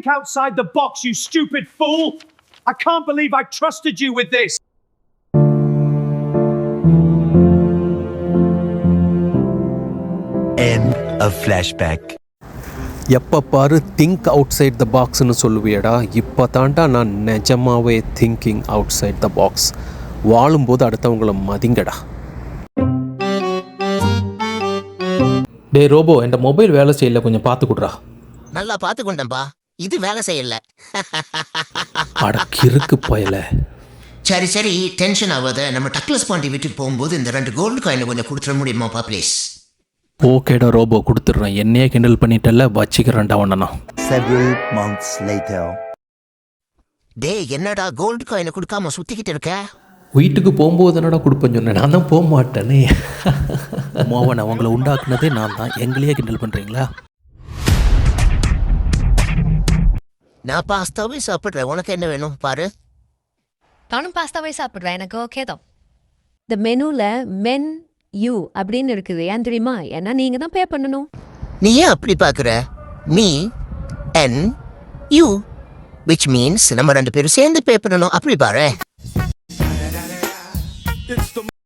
Think outside the box, you stupid fool! I can't believe I trusted you with this! End of flashback. எப்போ பாரு think outside the பாக்ஸ்னு சொல்லுவியடா. இப்போ தாண்டா நான் நிஜமாவே thinking outside the box. வாழும்போது அடுத்தவங்கள மதிங்கடா. டே ரோபோ, என் மொபைல் வேலை செய்யல, கொஞ்சம் பார்த்து கொடுறா. நல்லா பார்த்து கொண்டேன்பா, இது வேலை செய்யல. அட கிறுக்கு பயல. சரி சரி, டென்ஷன் ஆகாத. நம்ம டக்ளஸ் பாண்டி வீட்டுக்கு போகும்போது இந்த 2 கோல்டு காயினை கொஞ்சம் கொடுத்துட முடியுமாப்பா ப்ளீஸ்? ஓகேடா ரோபோ, கொடுத்துட்றேன். என்னையே கிண்டல் பண்ணிட்டல, வச்சுக்கிறேன்டா ஒன்றா. Several months later. டே, என்னடா கோல்டு காயினை கொடுக்காம சுத்திக்கிட்டு இருக்க? வீட்டுக்கு போகும்போது என்னடா கொடுப்பேன்னு சொன்னேன். நான் தான் போக மாட்டேனே. மோவனை உங்களை உண்டாக்குனதே நான் தான், எங்களையே கிண்டல் பண்ணுறீங்களா? நான் பாஸ்தாவே சாப்பிட்றேன், உனக்கு என்ன வேணும் பாரு. நானும் பாஸ்தாவே சாப்பிட்றேன், எனக்கு ஓகே தான். இந்த மெனுவில் மென் யூ அப்படின்னு இருக்குது. ஏன் தெரியுமா? ஏன்னா நீங்கள் தான் பே பண்ணணும். நீ ஏன் அப்படி பார்க்குற? Me and you, which means நம்ம 2 பேரும் சேர்ந்து பே பண்ணணும். அப்படி பாரு.